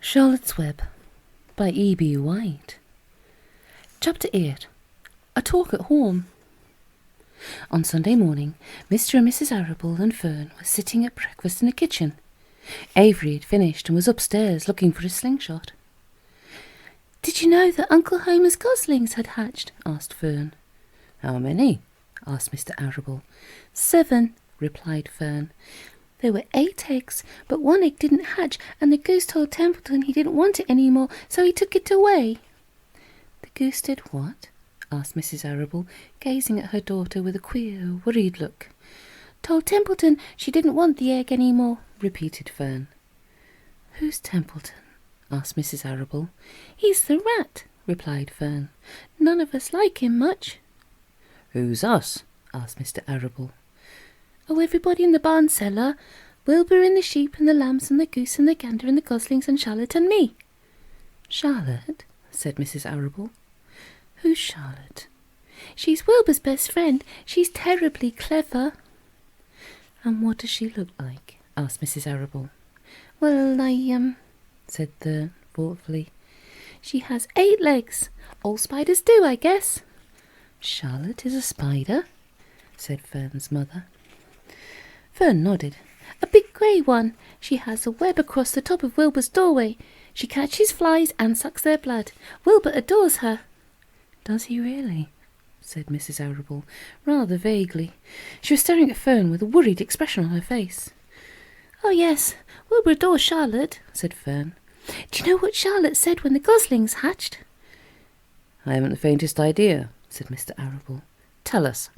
Charlotte's Web by E.B. White. Chapter 8. A Talk at Home. On Sunday morning, Mr. and Mrs. Arable and Fern were sitting at breakfast in the kitchen. Avery had finished and was upstairs looking for his slingshot. "Did you know that Uncle Homer's goslings had hatched?" asked Fern. "How many?" asked Mr. Arable. "7," replied Fern. "There were 8 eggs, but 1 egg didn't hatch, and the goose told Templeton he didn't want it any more, so he took it away." "The goose did what?" asked Mrs. Arable, gazing at her daughter with a queer, worried look. "Told Templeton she didn't want the egg any more," repeated Fern. "Who's Templeton?" asked Mrs. Arable. "He's the rat," replied Fern. "None of us like him much." "Who's us?" asked Mr. Arable. "Oh, everybody in the barn cellar. Wilbur and the sheep and the lambs and the goose and the gander and the goslings and Charlotte and me." "Charlotte?" said Mrs. Arable. "Who's Charlotte?" "She's Wilbur's best friend. She's terribly clever." "And what does she look like?" asked Mrs. Arable. "Well, said Fern thoughtfully. "She has 8 legs. All spiders do, I guess." "Charlotte is a spider?" said Fern's mother. Fern nodded. "A big grey one. She has a web across the top of Wilbur's doorway. She catches flies and sucks their blood. Wilbur adores her." "Does he really?" said Mrs. Arable, rather vaguely. She was staring at Fern with a worried expression on her face. "Oh, yes, Wilbur adores Charlotte," said Fern. "Do you know what Charlotte said when the goslings hatched?" "I haven't the faintest idea," said Mr. Arable. "Tell us."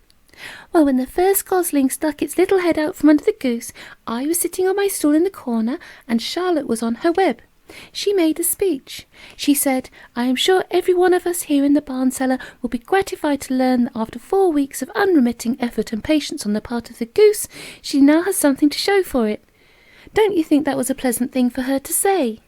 "Well, when the first gosling stuck its little head out from under the goose, I was sitting on my stool in the corner, and Charlotte was on her web. She made a speech. She said, 'I am sure every one of us here in the barn cellar will be gratified to learn that after 4 weeks of unremitting effort and patience on the part of the goose, she now has something to show for it.' Don't you think that was a pleasant thing for her to say?"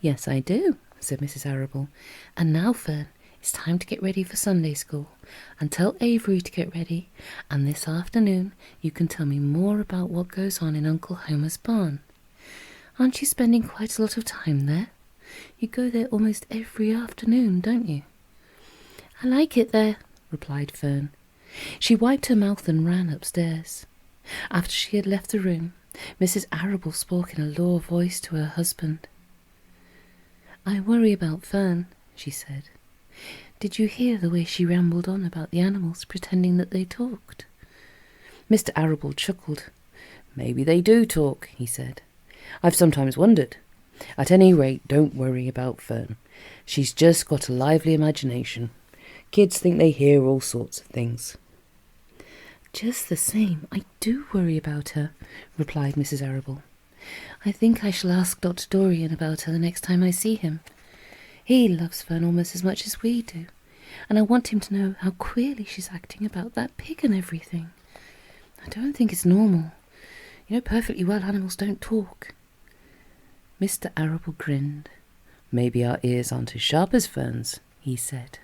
"Yes, I do," said Mrs. Arable. "And now, Fern, it's time to get ready for Sunday school, and tell Avery to get ready, and this afternoon you can tell me more about what goes on in Uncle Homer's barn. Aren't you spending quite a lot of time there? You go there almost every afternoon, don't you?" "I like it there," replied Fern. She wiped her mouth and ran upstairs. After she had left the room, Mrs. Arable spoke in a low voice to her husband. "I worry about Fern," she said. "Did you hear the way she rambled on about the animals, pretending that they talked?" Mr. Arable chuckled. "Maybe they do talk," he said. "I've sometimes wondered. At any rate, don't worry about Fern. She's just got a lively imagination. Kids think they hear all sorts of things." "Just the same, I do worry about her," replied Mrs. Arable. "I think I shall ask Dr. Dorian about her the next time I see him. He loves Fern almost as much as we do, and I want him to know how queerly she's acting about that pig and everything. I don't think it's normal. You know perfectly well animals don't talk." Mr. Arable grinned. "Maybe our ears aren't as sharp as Fern's," he said.